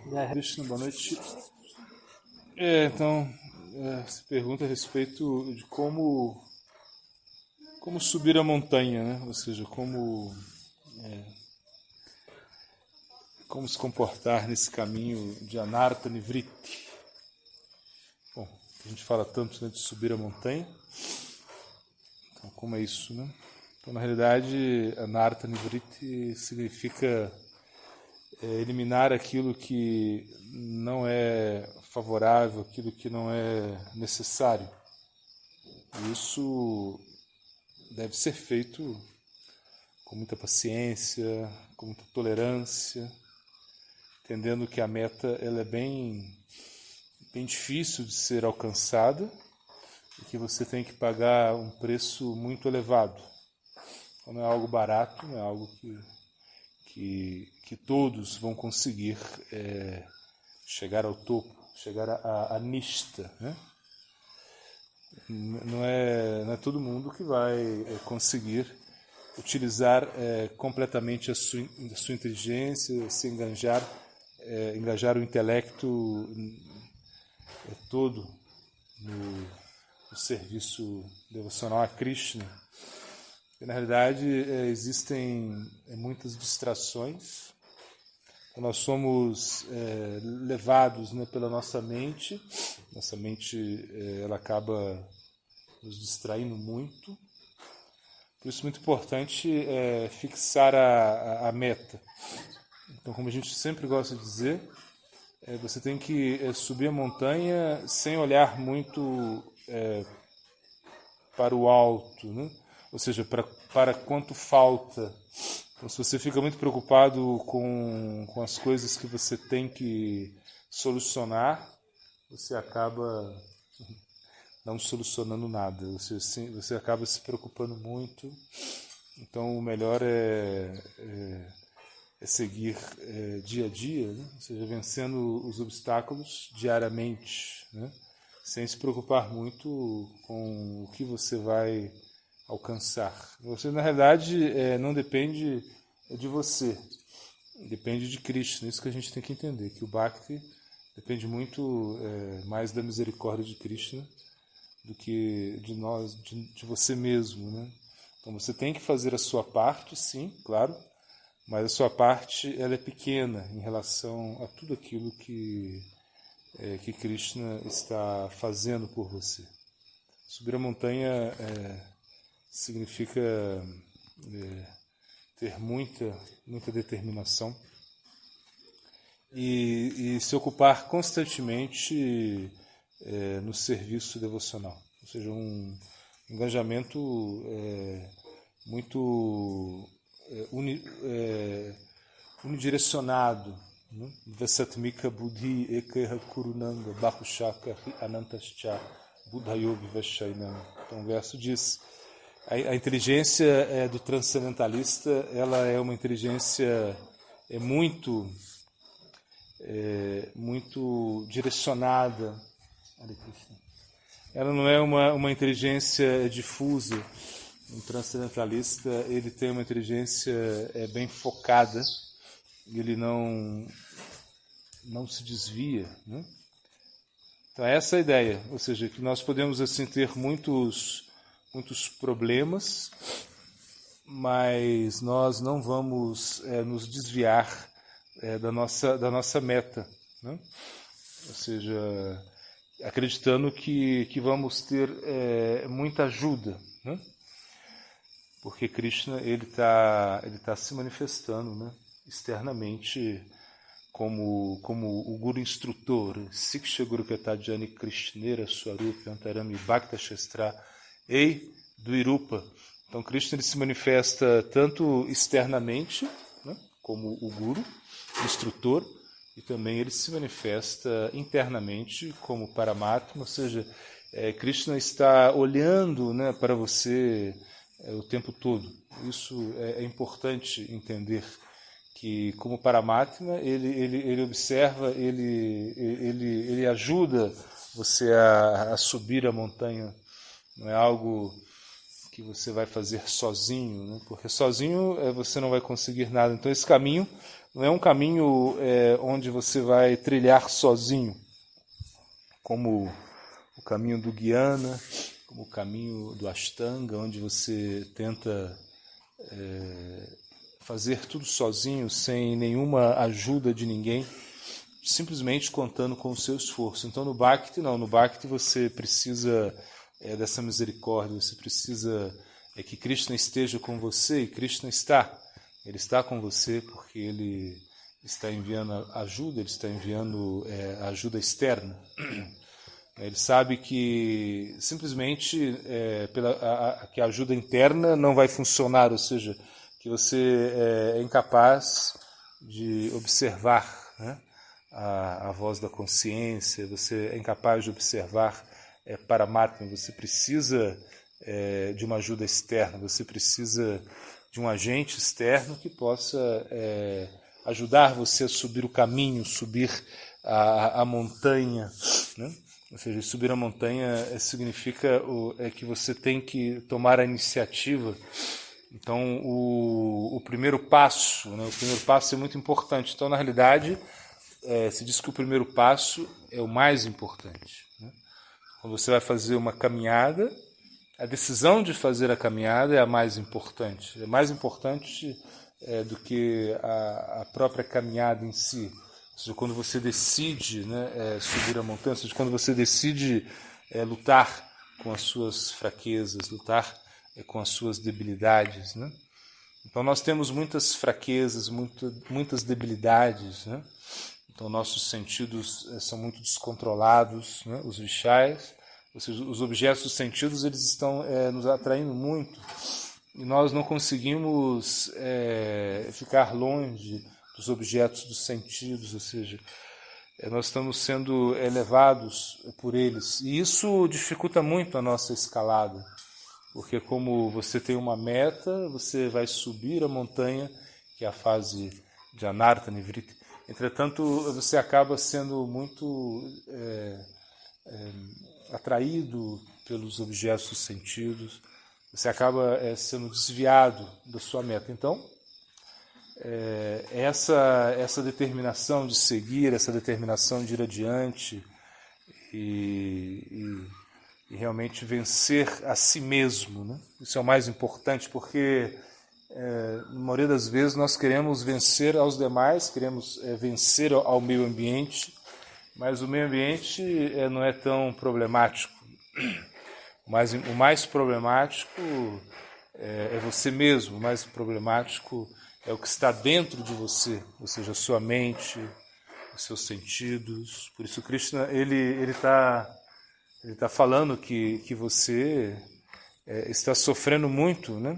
Krishna, boa noite. Se pergunta a respeito de como subir a montanha, né? Ou seja, como se comportar nesse caminho de Anartha Nivriti. Bom, a gente fala tanto, né, de subir a montanha. Então, como é isso, né? Então, na realidade, Anartha Nivriti significa eliminar aquilo que não é favorável, aquilo que não é necessário. E isso deve ser feito com muita paciência, com muita tolerância, entendendo que a meta ela é bem difícil de ser alcançada e que você tem que pagar um preço muito elevado. Então, não é algo barato, não é algo que todos vão conseguir chegar ao topo, chegar à nista, né? Não é todo mundo que vai conseguir utilizar completamente a sua inteligência, se engajar o intelecto todo no serviço devocional a Krishna. E, na realidade, existem muitas distrações. Nós somos levados, né, pela nossa mente. Nossa mente ela acaba nos distraindo muito. Por isso é muito importante fixar a meta. Então, como a gente sempre gosta de dizer, você tem que subir a montanha sem olhar muito para o alto, né? Ou seja, para quanto falta. Então, se você fica muito preocupado com as coisas que você tem que solucionar, você acaba não solucionando nada. Você acaba se preocupando muito. Então, o melhor é seguir dia a dia, né? Ou seja, vencendo os obstáculos diariamente, né? Sem se preocupar muito com o que você vai alcançar. Você, na realidade, não depende de você, depende de Krishna. Isso que a gente tem que entender, que o Bhakti depende muito mais da misericórdia de Krishna do que de nós, de você mesmo, né? Então você tem que fazer a sua parte, sim, claro, mas a sua parte ela é pequena em relação a tudo aquilo que Krishna está fazendo por você. Subir a montanha significa ter muita determinação e se ocupar constantemente no serviço devocional. Ou seja, um engajamento muito unidirecionado. Vasatmika buddhi ekha kurunanga bahushaka anantascha buddhayo vivashainam. Então o verso diz: a inteligência do transcendentalista ela é uma inteligência muito direcionada. Ela não é uma inteligência difusa. Um transcendentalista ele tem uma inteligência bem focada e ele não se desvia, né? Então essa é a ideia, ou seja, que nós podemos assim ter muitos problemas, mas nós não vamos nos desviar da nossa meta, né? Ou seja, acreditando que vamos ter muita ajuda, né? Porque Krishna ele tá se manifestando, né, externamente como o Guru instrutor, Siksha Guru Petajani Krishnera Swarupa Antarami Bhakta Shastra Ei Dvirupa. Então Krishna ele se manifesta tanto externamente, né, como o Guru instrutor, e também ele se manifesta internamente como Paramatma, ou seja, Krishna está olhando, né, para você o tempo todo. Isso é importante entender, que como Paramatma ele observa, ele ajuda você a subir a montanha. Não é algo que você vai fazer sozinho, né? Porque sozinho você não vai conseguir nada. Então esse caminho não é um caminho onde você vai trilhar sozinho, como o caminho do Guiana, como o caminho do Ashtanga, onde você tenta fazer tudo sozinho, sem nenhuma ajuda de ninguém, simplesmente contando com o seu esforço. Então no Bhakti não, no Bhakti você precisa dessa misericórdia, você precisa que Krishna esteja com você, e Krishna está. Ele está com você porque ele está enviando ajuda, ele está enviando ajuda externa. Ele sabe que simplesmente que a ajuda interna não vai funcionar, ou seja, que você é incapaz de observar, né, a voz da consciência, você é incapaz de observar Paramatma, você precisa de uma ajuda externa, você precisa de um agente externo que possa ajudar você a subir o caminho, subir a montanha, né? Ou seja, subir a montanha significa que você tem que tomar a iniciativa. Então, o primeiro passo, né? O primeiro passo é muito importante. Então, na realidade, se diz que o primeiro passo é o mais importante, né? Quando você vai fazer uma caminhada, a decisão de fazer a caminhada é a mais importante. É mais importante do que a própria caminhada em si. Ou seja, quando você decide, né, subir a montanha, ou seja, quando você decide lutar com as suas fraquezas, lutar com as suas debilidades, né? Então nós temos muitas fraquezas, muitas debilidades, né? Então nossos sentidos são muito descontrolados, né? Os vishayas, ou seja, os objetos dos sentidos, eles estão nos atraindo muito e nós não conseguimos ficar longe dos objetos dos sentidos, ou seja, nós estamos sendo levados por eles. E isso dificulta muito a nossa escalada, porque como você tem uma meta, você vai subir a montanha, que é a fase de Anartha Nivriti. Entretanto, você acaba sendo muito atraído pelos objetos dos sentidos, você acaba sendo desviado da sua meta. Então, essa determinação de seguir, essa determinação de ir adiante e realmente vencer a si mesmo, né? Isso é o mais importante, porque na maioria das vezes nós queremos vencer aos demais, queremos vencer ao meio ambiente, mas o meio ambiente não é tão problemático. O mais problemático é você mesmo, o mais problemático é o que está dentro de você, ou seja, a sua mente, os seus sentidos. Por isso Krishna ele está falando que você está sofrendo muito, né?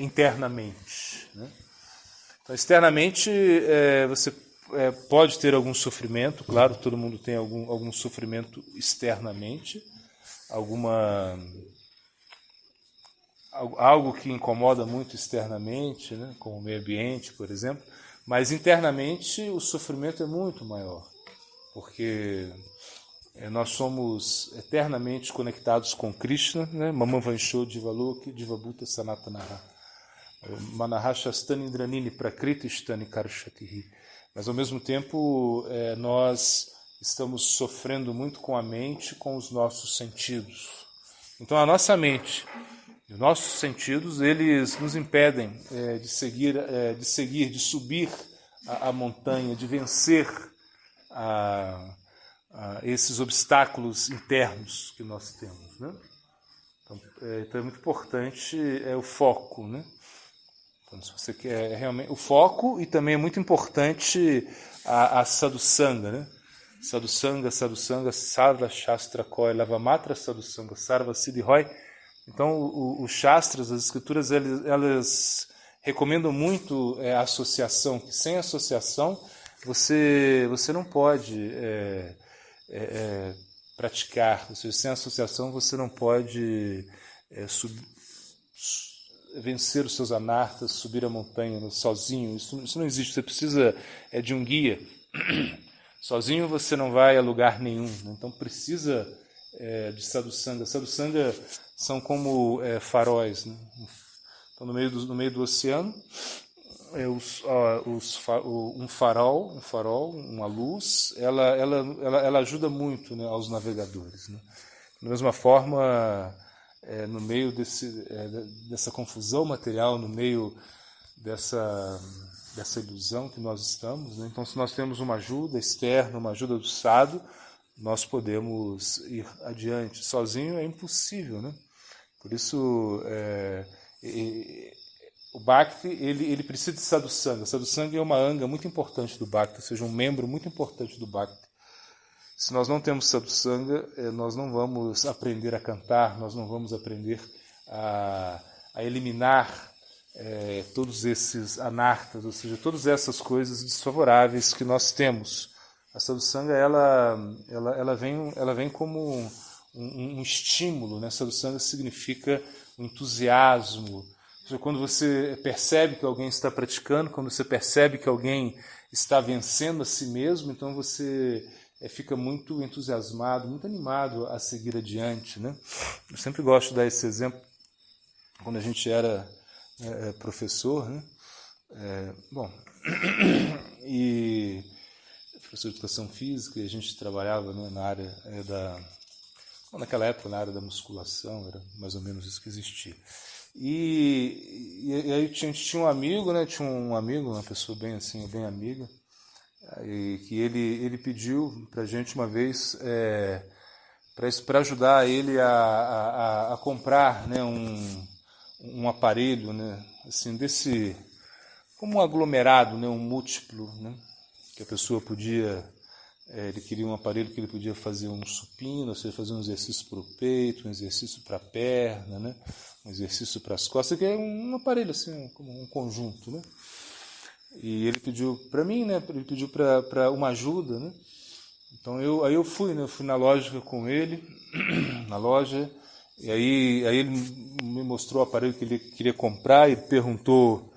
Internamente, né? Então, externamente você pode ter algum sofrimento, claro, todo mundo tem algum sofrimento externamente, algo que incomoda muito externamente, né, como o meio ambiente, por exemplo, mas internamente o sofrimento é muito maior, porque nós somos eternamente conectados com Krishna, né? Mamam Vansho Divaloki Divabhuta Sanatanaha Manahashastani Indranini Prakriti Stani Karshatihi. Mas ao mesmo tempo nós estamos sofrendo muito com a mente, com os nossos sentidos. Então a nossa mente e os nossos sentidos, eles nos impedem de subir a montanha, de vencer esses obstáculos internos que nós temos, né? Então é muito importante o foco, né? Então, se você quer realmente o foco, e também é muito importante a sadhusanga, né? Sadhusanga, sarva shastra koi, lavamatra sadhusanga, sarva siddhi roy. Então, os shastras, as escrituras, elas recomendam muito a associação, que sem associação você não pode praticar, ou seja, sem associação você não pode vencer os seus anartas, subir a montanha sozinho. Isso não existe, você precisa de um guia. Sozinho você não vai a lugar nenhum, né? Então precisa de sadhusanga. Sadhusanga são como faróis, né? Então no meio do oceano um farol, uma luz, ela ajuda muito, né, aos navegadores, né? Da mesma forma, no meio dessa confusão material, no meio dessa ilusão que nós estamos, né? Então, se nós temos uma ajuda externa, uma ajuda do Sadhu, nós podemos ir adiante. Sozinho é impossível, né? Por isso, o Bhakti ele precisa de Sadhusanga. Sadhusanga é uma anga muito importante do Bhakti, ou seja, um membro muito importante do Bhakti. Se nós não temos Sadhusanga, nós não vamos aprender a cantar, nós não vamos aprender a eliminar todos esses anartas, ou seja, todas essas coisas desfavoráveis que nós temos. A Sadhusanga ela vem como um estímulo, né? Sadhusanga significa um entusiasmo. Ou seja, quando você percebe que alguém está praticando, quando você percebe que alguém está vencendo a si mesmo, então você fica muito entusiasmado, muito animado a seguir adiante, né? Eu sempre gosto de dar esse exemplo quando a gente era professor, né? E professor de educação física, e a gente trabalhava, né, na área naquela época na área da musculação, era mais ou menos isso que existia. E aí a gente tinha um amigo, né? Uma pessoa bem assim, bem amiga, e que ele pediu para a gente uma vez para ajudar ele a comprar, né, um aparelho, né, assim, como um aglomerado, né, um múltiplo, né, que a pessoa podia, ele queria um aparelho que ele podia fazer um supino, ou seja, fazer um exercício para o peito, um exercício para a perna, né, um exercício para as costas, que é um aparelho assim, como um conjunto, né. E ele pediu para mim, né, ele pediu para uma ajuda, né. Então eu fui na loja com ele, na loja, e aí ele me mostrou o aparelho que ele queria comprar e perguntou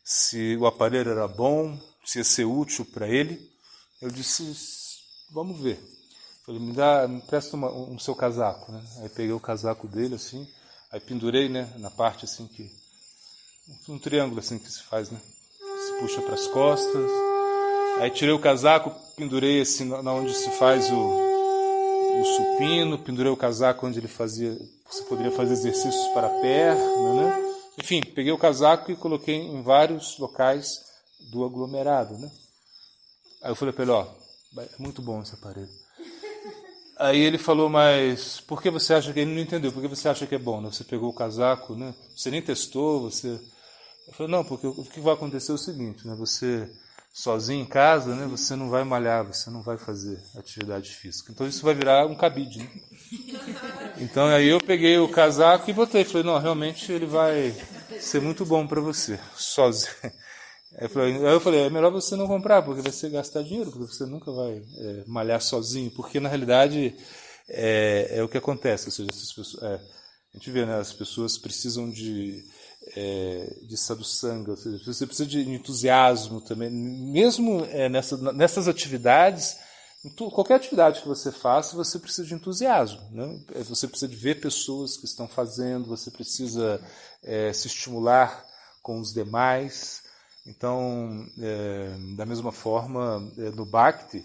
se o aparelho era bom, se ia ser útil para ele. Eu disse, vamos ver. Falei, me presta um seu casaco, né? Aí peguei o casaco dele assim, aí pendurei, né, na parte assim um triângulo assim que se faz, né? Se puxa para as costas. Aí tirei o casaco, pendurei assim na onde se faz o supino, pendurei o casaco onde você poderia fazer exercícios para a perna, né? Enfim, peguei o casaco e coloquei em vários locais do aglomerado, né? Aí eu falei para ele, é muito bom esse aparelho. Aí ele falou, mas por que você acha que... Ele não entendeu, por que você acha que é bom, né? Você pegou o casaco, né? Você nem testou, você... Eu falei, não, porque o que vai acontecer é o seguinte, né? Você sozinho em casa, né? Você não vai malhar, você não vai fazer atividade física. Então isso vai virar um cabide, né? Então aí eu peguei o casaco e botei. Falei, não, realmente ele vai ser muito bom para você, sozinho. Aí eu falei, é melhor você não comprar, porque vai ser gastar dinheiro, porque você nunca vai malhar sozinho, porque na realidade é o que acontece. Ou seja, a gente vê, né, as pessoas precisam de sadhusanga, ou seja, você precisa de entusiasmo também, mesmo nessas atividades, qualquer atividade que você faça, você precisa de entusiasmo, né? Você precisa de ver pessoas que estão fazendo, você precisa se estimular com os demais. Então, da mesma forma, no Bhakti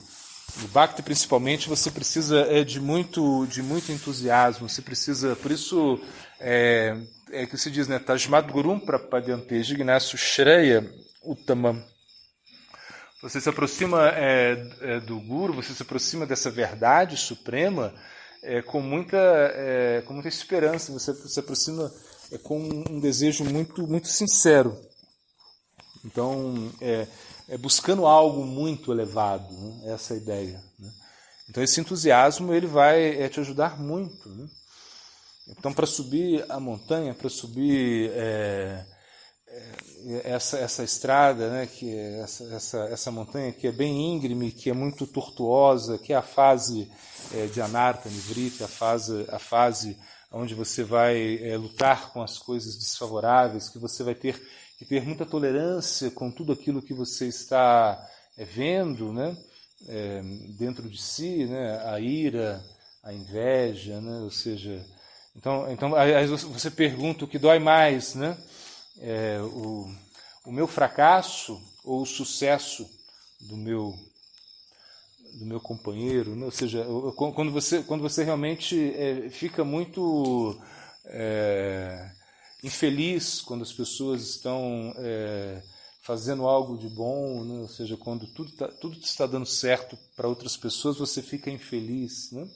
principalmente, você precisa de muito entusiasmo, você precisa, por isso que se diz, né, Tajmat Gurum Prapadyante Jignasu Shreya Uttamam. Você se aproxima do Guru, você se aproxima dessa verdade suprema com muita esperança, você se aproxima com um desejo muito sincero. Então, buscando algo muito elevado, né? Essa é a ideia, né? Então, esse entusiasmo ele vai te ajudar muito, né? Então, para subir a montanha, para subir essa estrada, né? Que é essa montanha que é bem íngreme, que é muito tortuosa, que é a fase de Anarta, Nivriti, a fase onde você vai lutar com as coisas desfavoráveis, que você vai ter que ter muita tolerância com tudo aquilo que você está vendo, né? Dentro de si, né? A ira, a inveja, né? Ou seja, então aí você pergunta o que dói mais, né? O o meu fracasso ou o sucesso do meu companheiro, né? Ou seja, quando você realmente fica muito infeliz quando as pessoas estão fazendo algo de bom, né? Ou seja, quando tudo está dando certo para outras pessoas, você fica infeliz, né?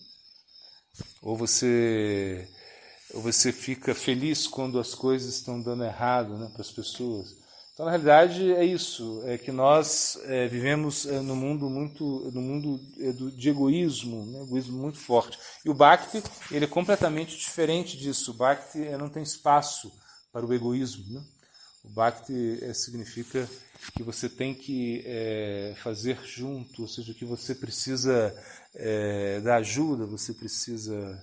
Ou você fica feliz quando as coisas estão dando errado, né, para as pessoas. Então, na realidade, é isso, é que nós vivemos no mundo de egoísmo, né, egoísmo muito forte. E o Bhakti, ele é completamente diferente disso. O Bhakti não tem espaço para o egoísmo, né? O Bhakti significa que você tem que fazer junto, ou seja, que você precisa da ajuda, você precisa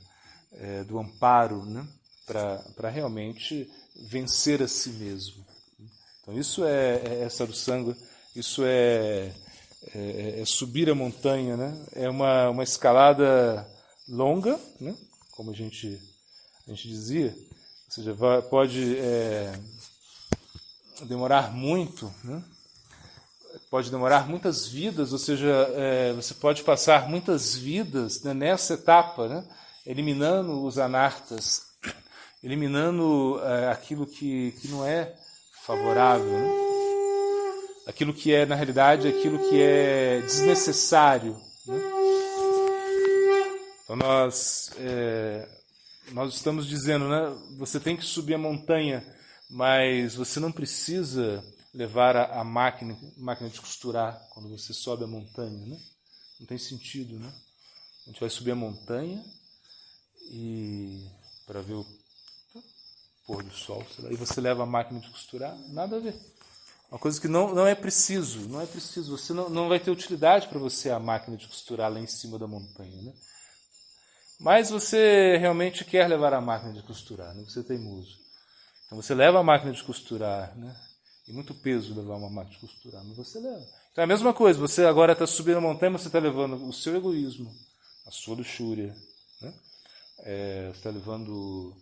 do amparo, né, para realmente vencer a si mesmo. Então isso é sadhusanga, isso é subir a montanha, né? É uma escalada longa, né? Como a gente dizia, ou seja, pode demorar muito, né? Pode demorar muitas vidas, ou seja, você pode passar muitas vidas, né, nessa etapa, né? Eliminando os anartas, eliminando aquilo que não é favorável, né? Aquilo que é, na realidade, aquilo que é desnecessário, né? Então nós estamos dizendo, né, você tem que subir a montanha, mas você não precisa levar a máquina de costurar quando você sobe a montanha, né? Não tem sentido, né? A gente vai subir a montanha e para ver o pôr do sol, e você leva a máquina de costurar, nada a ver. Uma coisa que não é preciso, você não vai ter utilidade para você a máquina de costurar lá em cima da montanha, né? Mas você realmente quer levar a máquina de costurar, né? Você é teimoso. Então você leva a máquina de costurar, né? E muito peso levar uma máquina de costurar, mas você leva. Então é a mesma coisa, você agora está subindo a montanha, mas você está levando o seu egoísmo, a sua luxúria, né? Você está levando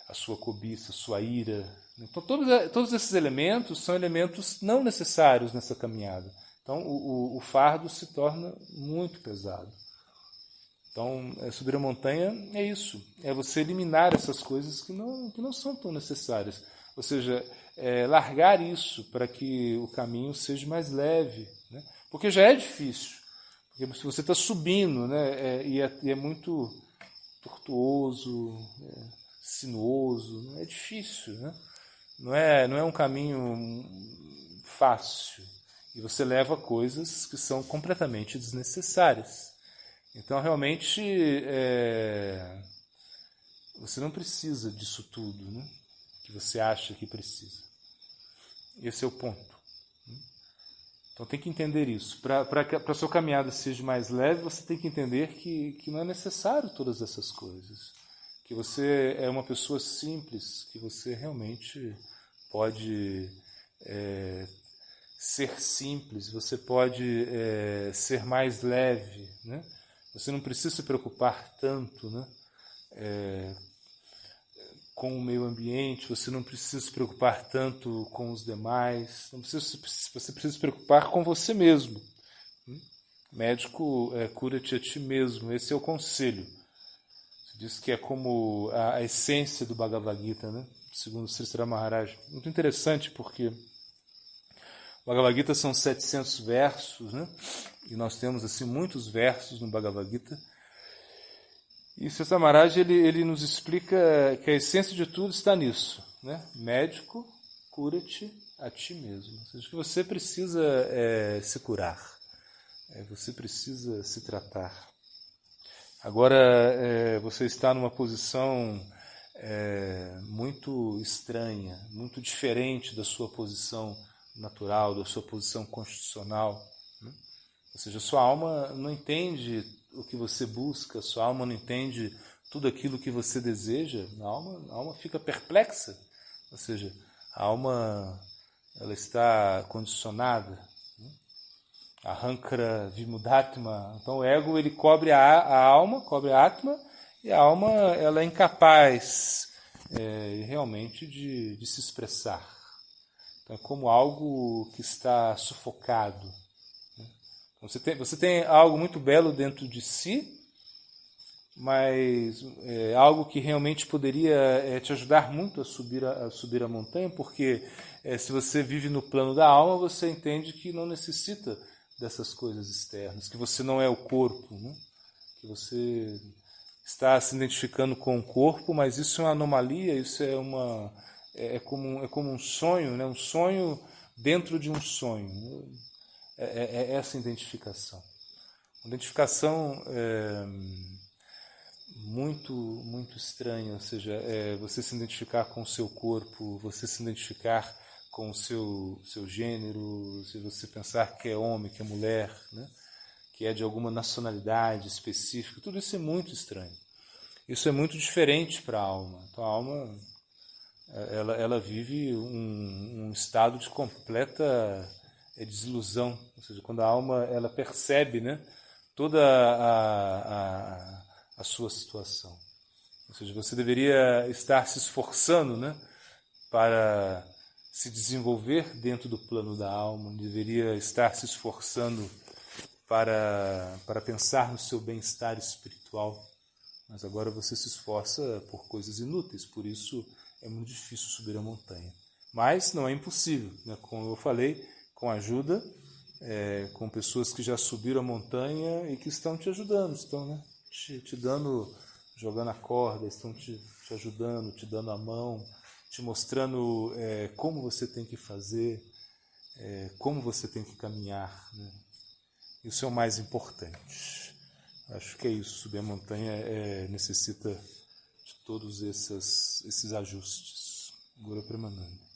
a sua cobiça, a sua ira. Então todos esses elementos são elementos não necessários nessa caminhada. Então o fardo se torna muito pesado. Então subir a montanha é isso, é você eliminar essas coisas que não são tão necessárias. Ou seja, largar isso para que o caminho seja mais leve, né? Porque já é difícil. Porque se você está subindo, né, e é muito tortuoso, sinuoso, é difícil, né? Não é um caminho fácil. E você leva coisas que são completamente desnecessárias. Então, realmente, você não precisa disso tudo, né, que você acha que precisa. Esse é o ponto. Então, tem que entender isso. Para que a sua caminhada seja mais leve, você tem que entender que não é necessário todas essas coisas. Que você é uma pessoa simples, que você realmente pode ser simples, você pode ser mais leve, né? Você não precisa se preocupar tanto, né, com o meio ambiente, você não precisa se preocupar tanto com os demais, você precisa se preocupar com você mesmo. Médico, cura-te a ti mesmo, esse é o conselho. Se diz que é como a essência do Bhagavad Gita, né, segundo Sri Maharaj. Muito interessante porque o Bhagavad Gita são 700 versos, né? E nós temos assim muitos versos no Bhagavad Gita. E Sri Maharaj ele nos explica que a essência de tudo está nisso, né? Médico, cura-te a ti mesmo. Ou seja, que você precisa se curar, você precisa se tratar. Agora você está numa posição muito estranha, muito diferente da sua posição natural, da sua posição constitucional, né? Ou seja, a sua alma não entende o que você busca, a sua alma não entende tudo aquilo que você deseja, a alma fica perplexa, ou seja, a alma ela está condicionada, né? Ahankara vimudatma. Então o ego ele cobre a alma, cobre a atma, e a alma ela é incapaz realmente de se expressar. Então, é como algo que está sufocado. Né? Então, você tem algo muito belo dentro de si, mas é algo que realmente poderia te ajudar muito a subir a montanha, porque se você vive no plano da alma, você entende que não necessita dessas coisas externas, que você não é o corpo, né? Que você está se identificando com o corpo, mas isso é uma anomalia, isso é como um sonho, né? Um sonho dentro de um sonho. É essa identificação. Uma identificação muito estranha, ou seja, você se identificar com o seu corpo, você se identificar com o seu gênero, se você pensar que é homem, que é mulher, né? Que é de alguma nacionalidade específica, tudo isso é muito estranho. Isso é muito diferente para a alma. Então a alma ela vive um estado de completa desilusão, ou seja, quando a alma ela percebe, né, toda a sua situação. Ou seja, você deveria estar se esforçando, né, para se desenvolver dentro do plano da alma, deveria estar se esforçando para pensar no seu bem-estar espiritual. Mas agora você se esforça por coisas inúteis, por isso é muito difícil subir a montanha. Mas não é impossível, né? Como eu falei, com ajuda, com pessoas que já subiram a montanha e que estão te ajudando, estão, né, te dando, jogando a corda, estão te ajudando, te dando a mão, te mostrando como você tem que fazer, como você tem que caminhar, né? Isso é o mais importante. Acho que é isso. Subir a montanha necessita de todos esses ajustes. Guru Premananda.